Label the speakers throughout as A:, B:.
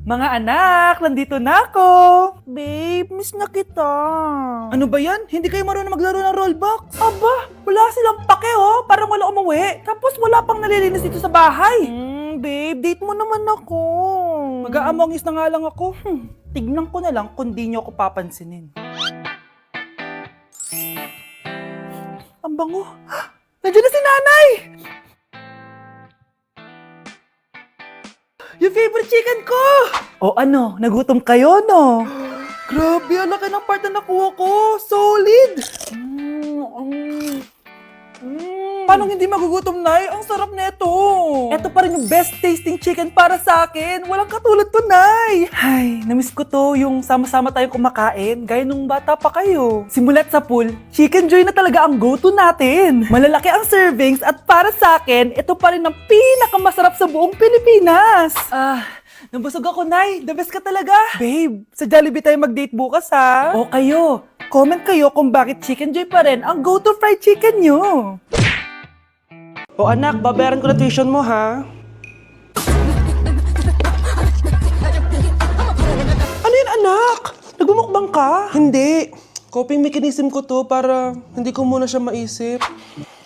A: Mga anak, nandito na ako! Babe, miss na kita. Ano ba yan? Hindi kayo marunong maglaro ng rollbox? Aba, wala silang pake oh. Parang wala umuwi. Tapos wala pang nalilinis dito sa bahay. Babe, date mo naman ako. Mag-aamongis na nga lang ako. Tignan ko na lang kung di nyo ako papansinin. Ang bango. Nandiyan na si nanay! Yung favorite chicken ko! O ano, nagutom kayo, no? Grabe, ang laki ng part na nakuha ko. Solid! Paano hindi magugutom, Nay? Ang sarap nito. Ito pa rin yung best tasting chicken para sa akin. Walang katulad to, Nay. Ay, namiss ko to yung sama-sama tayong kumakain, gaya nung bata pa kayo. Simulat sa pool, Chicken Joy na talaga ang go-to natin. Malalaki ang servings at para sa akin, ito pa rin ang pinakamasarap sa buong Pilipinas. Nabusog ako, Nay. The best ka talaga. Babe, sa Jollibee tayo mag-date bukas, ha? O kayo, comment kayo kung bakit Chicken Joy pa rin ang go-to fried chicken nyo. O anak, babayaran ko na tuition mo, ha? Ano yan, anak? Nagmumukbang ka? Hindi. Coping mechanism ko to para hindi ko muna siya maisip.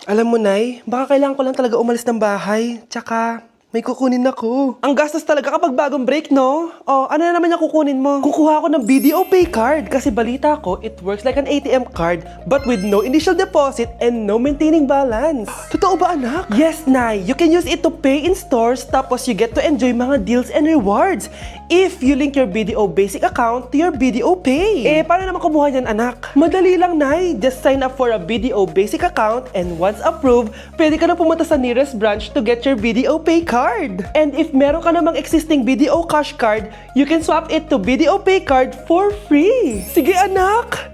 A: Alam mo, Nay, baka kailangan ko lang talaga umalis ng bahay. Tsaka, may kukunin ako. Ang gastos talaga kapag bagong break, no? O, ano na naman yung kukunin mo? Kukuha ako ng BDO Pay card kasi balita ko, it works like an ATM card but with no initial deposit and no maintaining balance. Totoo ba, anak? Yes, Nay. You can use it to pay in stores tapos you get to enjoy mga deals and rewards if you link your BDO Basic account to your BDO Pay. Paano naman kumuha yan, anak? Madali lang, Nay. Just sign up for a BDO Basic account and once approved, pwede ka na pumunta sa nearest branch to get your BDO Pay card. And if meron ka namang existing BDO Cash card, you can swap it to BDO Pay card for free. Sige, anak!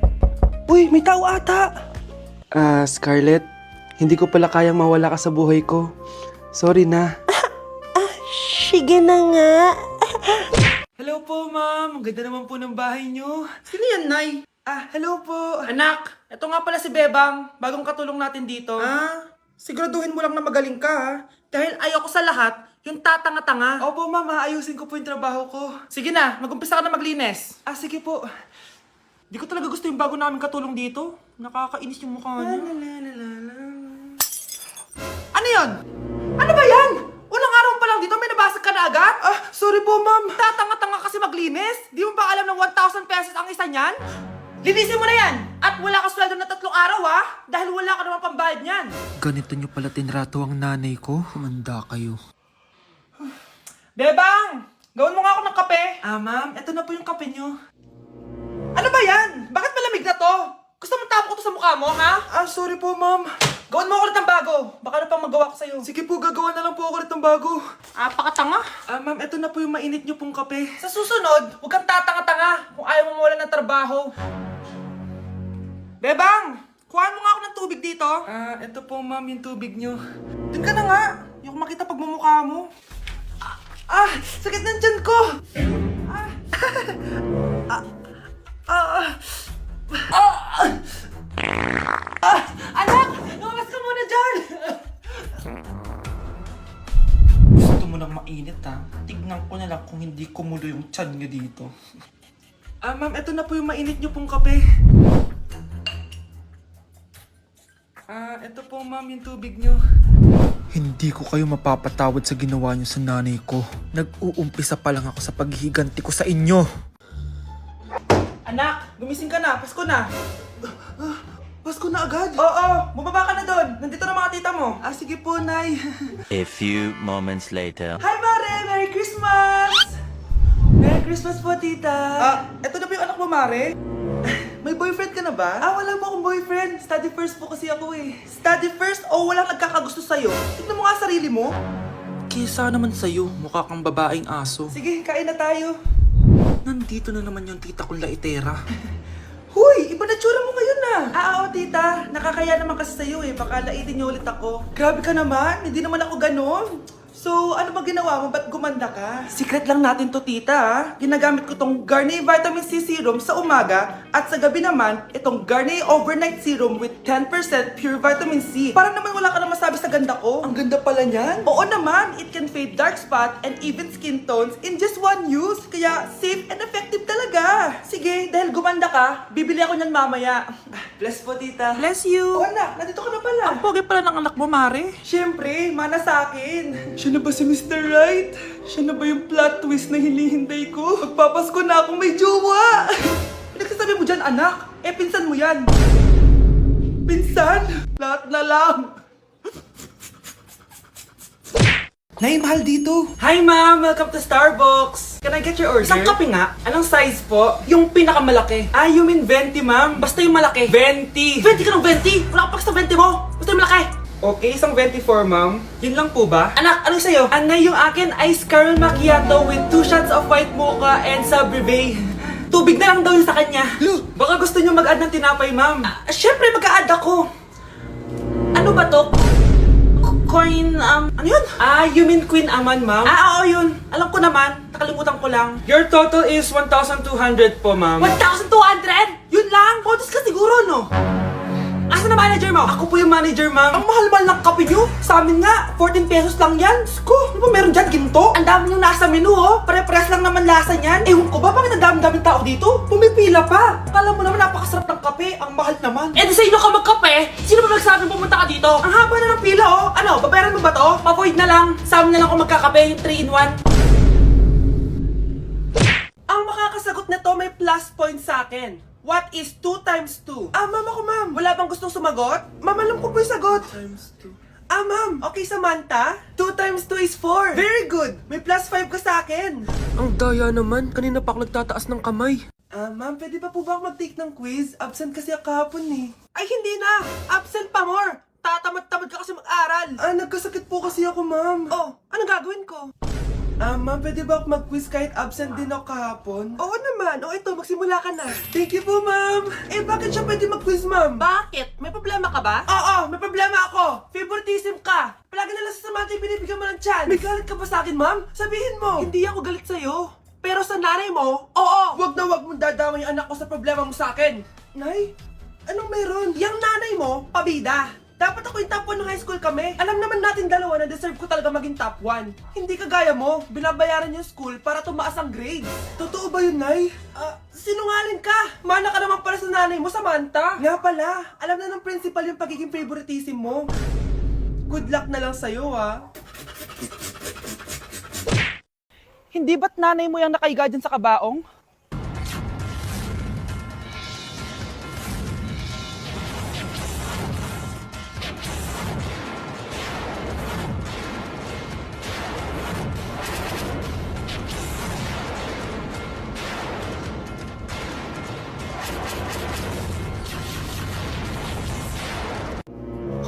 A: Uy, may tao ata! Scarlett, hindi ko pala kayang mawala ka sa buhay ko. Sorry na. Sige na nga. Hello po, ma'am. Ang ganda naman po ng bahay niyo. Sino yan, Nay? Hello po. Anak, ito nga pala si Bebang. Bagong katulong natin dito. Siguraduhin mo lang na magaling ka, ha? Dahil ayoko sa lahat, yung tatanga-tanga. Opo, mama. Ayusin ko po yung trabaho ko. Sige na, mag-umpisa ka na maglinis. Sige po. Di ko talaga gusto yung bago namin katulong dito. Nakakainis yung mukha niya. Ano yun? Ano ba yan? Unang araw pa lang dito, may nabasag ka na agad? Sorry po, ma'am. Tatanga-tanga kasi maglinis? Di mo ba alam na 1,000 pesos ang isa niyan? Linisin mo na yan! At wala ka sweldo na 3 araw, ha? Dahil wala ka naman pambayad niyan.
B: Ganito nyo pala tinrato ang nanay ko. Humanda kayo.
A: Bebang! Gawin mo nga ako ng kape. Ma'am, eto na po yung kape nyo. Ano ba yan? Bakit malamig na to? Gusto mo tapo ko to sa mukha mo, ha? Sorry po, ma'am. Gawin mo ako ulit ng bago. Baka na pang magawa ko sa'yo. Sige po, gagawa na lang po ako ulit ng bago. Pakatanga. Ma'am, eto na po yung mainit nyo pong kape. Sa susunod, huwag kang tatanga-tanga kung ayaw mo mawala ng trabaho. Bebang! Kuhaan mo nga ako ng tubig dito. Eto po, ma'am, yung tubig nyo. Doon ka na nga. Yung makita pagmumukha mo. Sakit ng tiyan ko! Anak! Lumabas ka muna dyan! Gusto mo nang mainit, ha? Tignan ko na lang kung hindi kumulo yung tiyan nyo dito. Ma'am, eto na po yung mainit nyo pong kape. Eto po, ma'am, yung tubig nyo.
B: Hindi ko kayo mapapatawad sa ginawa nyo sa nanay ko. Nag-uumpisa pa lang ako sa paghihiganti ko sa inyo.
A: Anak, gumising ka na. Pasko na. Pasko na agad? Oo, bumaba ka na doon. Nandito na mga tita mo. Sige po, Nay.
C: A few moments later.
A: Hi, Mare! Merry Christmas! Merry Christmas po, tita. Eto na po yung anak mo, Mare? May boyfriend ka na ba? Wala po akong boyfriend. Study first po kasi ako eh. Study first o walang nagkakagusto sa'yo? Tignan mo nga sarili mo.
B: Kesa naman sa'yo, mukha kang babaeng aso.
A: Sige, kain na tayo.
B: Nandito na naman yung tita kong laitera.
A: Huy! Iba na tsura mo ngayon na! Oo, tita. Nakakaya naman kasi sa'yo eh. Baka laitin niyo ulit ako. Grabe ka naman. Hindi naman ako ganon. So, ano ba ginawa mo? Ba't gumanda ka? Secret lang natin to, tita, ha? Ginagamit ko tong Garnier Vitamin C Serum sa umaga at sa gabi naman, itong Garnier Overnight Serum with 10% pure vitamin C. Para naman wala ka na masabi sa ganda ko. Ang ganda pala niyan. Oo naman, it can fade dark spot and even skin tones in just one use. kaya safe and effective talaga. Sige, dahil gumanda ka, bibili ako niyan mamaya. Bless po, tita.
D: Bless you.
A: Oh, anak, nandito ka na pala.
D: Ang pogi pala ng anak mo, Mare.
A: Siyempre, mana sa akin. Siya na ba si Mr. Right? Siya na ba yung plot twist na hinihintay ko? Magpapasko na akong may jowa! Pinagsasabi mo dyan, anak? Eh, pinsan mo yan. Pinsan? Lahat na lang. Nay, mahal dito. Hi, ma'am. Welcome to Starbucks. Can I get your order? Isang kape nga. Anong size po? Yung pinakamalaki. Ah, you mean 20, ma'am? Basta yung malaki. 20. 20 ka ng 20? Wala ka pa sa 20 mo. Basta yung malaki. Okay, isang 24, ma'am. Yun lang po ba? Anak, ano sa'yo? Anay, yung akin, ice caramel macchiato with 2 shots of white mocha and Sabrivay. Tubig na lang daw yun sa kanya. Baka gusto nyo mag-add ng tinapay, ma'am. Siyempre, mag-a-add ako. Ano ba to? Coin, ano yun? Ah, you mean Queen Aman, ma'am? Ah, oo, yun. Alam ko naman. Nakalimutan ko lang. Your total is 1,200 po, ma'am. 1,200? Yun lang? Bonus ka siguro, no? Asa na manager mo? Ako po yung manager, ma'am. Ang mahal-mahal ng kape nyo. Sa amin nga, 14 pesos lang yan. Sko, ano ba meron dyan? Ginto? Ang dami yung nasa menu, oh. Pare-pares lang naman lasa niyan. Ewan ko ba, bakit ang dami-daming tao dito? Pumipila pa. Kala mo naman napakasarap ng kape. Ang mahal naman. Eh, di sa inyo ka magkape? Sino ba nagsabing pumunta ka dito? Ang haba na ng pila, oh. Ano, babayaran mo ba to? Pa-void na lang. Sa amin na lang ako magkakape, yung 3-in-1. Ang makakasagot na to may plus point sa akin. What is 2 times 2? Ah, ma'am ako, ma'am. Wala bang gustong sumagot? Ma'am, alam ko po yung sagot. 2 times 2. Ah, ma'am. Okay, Samantha. 2 times 2 is 4. Very good. May plus 5 ka sa akin.
B: Ang daya naman, kanina pa ako nagtataas ng kamay.
A: Ah, ma'am, pwede pa po ba ako mag-take ng quiz? Absent kasi ako kahapon eh. Ay, hindi na. Absent pa more. Tatamad-tamad ka kasi mag-aral. Ah, nagkasakit po kasi ako, ma'am. Oh, anong gagawin ko? Ah, ma'am, pwede ba ako mag-quiz kahit absent din ako kahapon? Oo naman. O ito, magsimula ka na. Thank you po, ma'am. Eh, bakit siya pwede mag-quiz, ma'am? Bakit? May problema ka ba? Oo, may problema ako. Favoritism ka. Palagi na lang sa Samantha yung binibigyan mo ng chance. May galit ka ba sa akin, ma'am? Sabihin mo. Hindi ako galit sa'yo. Pero sa nanay mo, oo. Wag na wag mong dadama yung anak ko sa problema mo sa akin. Nay, anong meron? Yang nanay mo, pabida. Dapat ako yung top 1 ng high school kami. Alam naman natin dalawa na deserve ko talaga maging top 1. Hindi kagaya mo, binabayaran yung school para tumaas ang grade. Totoo ba yun, Nay? Sinungaling ka! Mana ka naman para sa nanay mo, Samantha. Nga pala, alam na ng principal yung pagiging favoritism mo. Good luck na lang sa'yo, ha?
D: Hindi ba't nanay mo yung nakaiga dyan sa kabaong?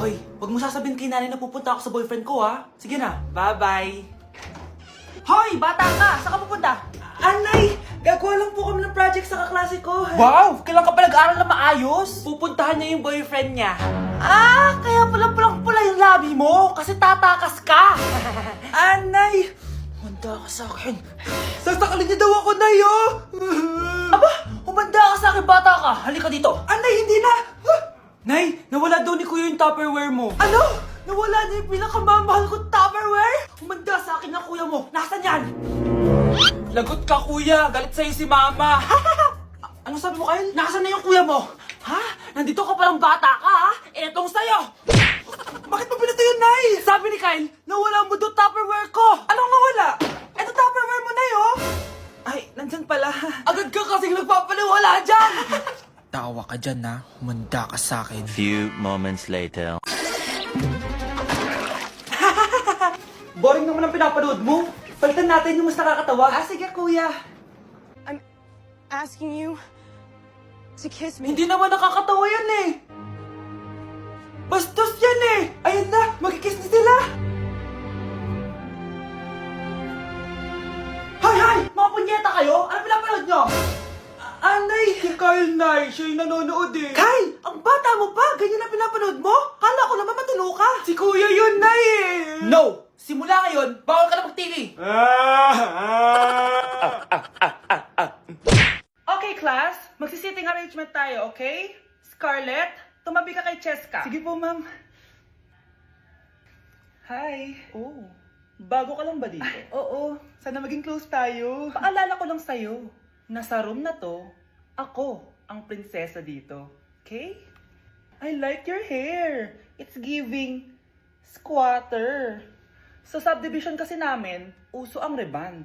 A: Hoy, wag mo sasabihin kay nanay na pupunta ako sa boyfriend ko, ha? Sige na, bye-bye. Hoy, bata ka! Saan ka pupunta? Anay! Gagawa lang po kami ng project sa kaklase ko. Wow! Kailan ka pa nag-aaral na maayos? Pupuntahan niya yung boyfriend niya. Ah! Kaya pala pulang-pula yung labi mo kasi tatakas ka! Anay! Humanda ka sa akin. Sasakalin niya daw ako, Nay, oh! Aba! Humanda ka sa akin, bata ka! Halika dito! Anay, hindi na! Nay, nawala daw ni Kuya yung Tupperware mo. Ano? Nawala na yung pinakamamahal kong Tupperware? Humanda sa akin ng kuya mo. Nasaan yan? Lagot ka, kuya. Galit sa'yo si mama. Ano sabi mo, Kyle? Nasaan na yung kuya mo? Ha? Nandito ka palang bata ka, ha? Etong sa'yo. Bakit mo pinato yun, Nay? Sabi ni Kyle, nawala mo doon Tupperware ko. Anong nawala? Eto Tupperware mo, Nay, oh. Ay, nandyan pala. Agad ka kasing nagpapaliwala dyan.
B: Tawa ka dyan na, humanda ka sa akin.
C: Few moments later.
A: Boring naman ang pinapanood mo. Palitan natin yung mas nakakatawa. Ah, sige, kuya.
E: I'm asking you to kiss me.
A: Hindi naman nakakatawa yan eh. Bastos yan eh. Ayun na, magkikiss na sila. Hay! Mga punyeta kayo? Ano pinapanood nyo? Anay! Si Kyle, Nay. Siya yung nanonood eh. Kyle! Ang bata mo pa? Ganyan na pinapanood mo? Kala ko naman matino ka. Si Kuya yun, Nay eh. No! Simula ngayon, bawal ka na mag-TV. Okay, class. Magsisitting arrangement tayo, okay? Scarlett, tumabi ka kay Cheska. Sige po, ma'am. Hi. Oh,
D: Bago ka lang ba dito? Oo, sana maging close tayo. Paalala ko lang sa'yo, na sa room na to, ako ang prinsesa dito. Okay? I like your hair. It's giving squatter. Sa subdivision kasi namin, uso ang reband.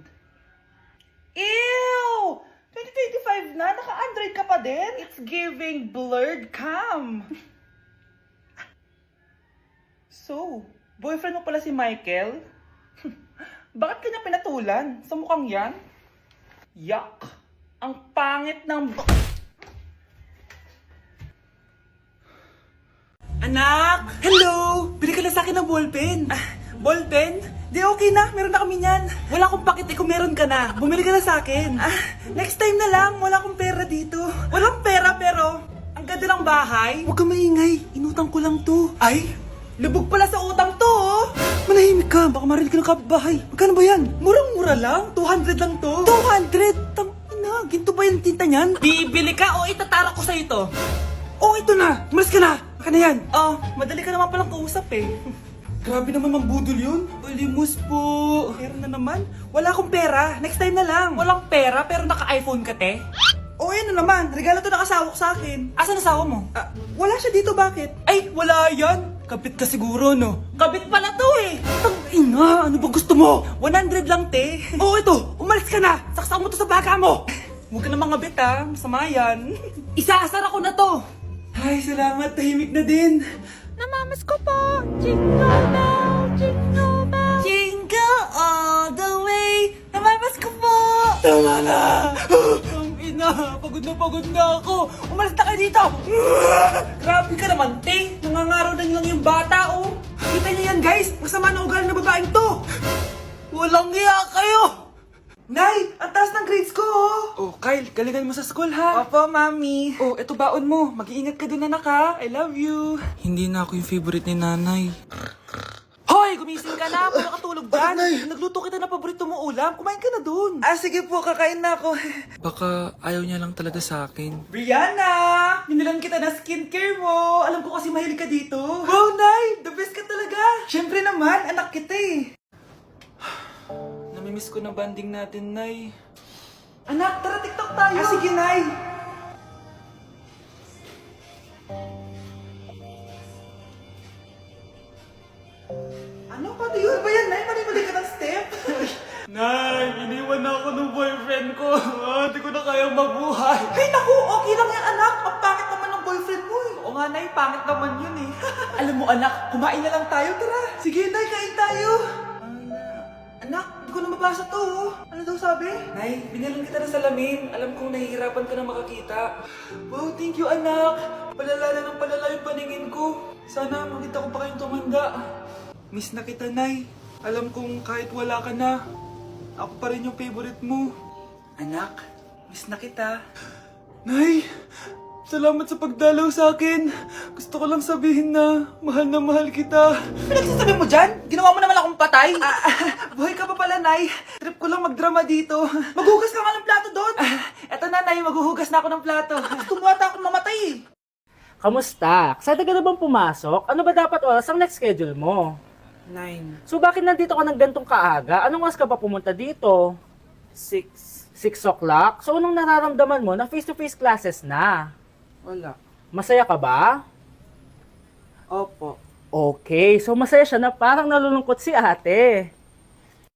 D: Ew! 2025 na, naka-Android ka pa din? It's giving blurred cam. So, boyfriend mo pala si Michael? Bakit kanya pinatulan? Sa mukhang yan? Yuck! Ang pangit ng... Anak! Hello! Bili ka na sa akin ng ballpen. Ballpen? Di okay na, meron na kami niyan. Wala akong pakit kung meron ka na. Bumili ka na sa akin. Next time na lang, wala akong pera dito. Walang pera pero, ang ganda ng bahay. Huwag ka maingay, inutang ko lang to. Ay, lubog pala sa utang to oh. Manahimik ka, baka marinig ka ng kapitbahay. Magkano ba yan? Murang-mura lang, 200 lang to. 200? Tangina, ginto ba yung tinta niyan? Bibili ka o itatara ko sa ito? Oh, ito na! Umalis ka na! Baka na yan! Oh, madali ka naman palang kausap eh. Grabe naman mambudol yun. Ulimus po. Meron na naman. Wala akong pera. Next time na lang. Walang pera pero naka-iPhone ka, te? Oh, yan na naman. Regalo to ng asawa ko sa akin. Asan asawa mo? Wala siya dito. Bakit? Ay, wala yan. Kabit ka siguro, no? Kabit pala to eh. Tangina, ano ba gusto mo? 100 lang, te. Oh, ito. Umalis ka na. Saksak mo to sa baka mo. Huwag ka na mga bit, ha. Masama yan. Isaasara ko na to. Ay, salamat. Tahimik na din.
E: Namamas ko po! Jingle bell! Jingle bell!
D: Jingle all the way! Namamas ko po! Tama na! Ang ina! Pagod na ako! Umalis na kayo dito! Grabe ka naman, te! Nangangaraw na lang yung bata, oh! Kita niyo yan, guys! Masama na ugali na babaeng to! Walang iya kayo! Nay! Ang taas ng grades ko, oh! Oh, Kyle, galingan mo sa school, ha? Opo, mami. Oh, eto baon mo. Mag-iingat ka dun, anak, ha? I love you.
B: Hindi na ako yung favorite ni nanay.
D: Hoy! Gumising ka na! Wala ka tulog dyan! Nagluto kita na paborito mo ulam. Kumain ka na dun. Sige po, kakain na ako.
B: Baka ayaw niya lang talaga sa akin.
D: Brianna! Binilan kita na skincare mo. Alam ko kasi mahilig ka dito. Wow, Nay! The best ka talaga. Siyempre naman, anak kita eh.
B: Namimiss ko na banding natin, Nay.
D: Anak, tara TikTok tayo. Sige, Nay. Ano pati yun ba yan, Nay? Mali-mali ka ng step. Nay, iniwan na ako ng boyfriend ko. Hindi ko na kayang mabuhay. Ay, naku, okay lang yan, anak. Ang pangit naman ng boyfriend mo eh. Oo nga, Nay, pangit naman yun eh. Alam mo, anak, kumain na lang tayo. Tara. Sige, Nay, kain tayo. Anak, hindi ko na mabasa to. Oh. Ano daw sabi? Nay, binalan kita ng salamin. Alam kong nahihirapan ka na makakita. Wow, thank you, anak. Palala na ng palala yung paningin ko. Sana makita ko pa kayong tumanda. Miss na kita, Nay. Alam kong kahit wala ka na, ako pa rin yung favorite mo. Anak, miss na kita. Nay, salamat sa pagdalaw sa akin. Gusto ko lang sabihin na mahal kita. Pinagsasabi mo dyan? Ginawa mo naman akong patay? Buhay ka pa pala, Nay. Trip ko lang magdrama dito. Maghugas ka nga ng plato doon. Eto na, Nay. Maghuhugas na ako ng plato. Tumata akong mamatay eh.
F: Kamusta? Excited ka na bang pumasok? Ano ba dapat oras ang next schedule mo?
D: 9,
F: So bakit nandito ka ng gantong kaaga? Anong oras ka pa pumunta dito?
D: 6,
F: 6 o'clock? So anong nararamdaman mo na face-to-face classes na?
D: wala.
F: Masaya ka ba?
D: Opo.
F: Okay, so masaya siya na parang nalulungkot si ate.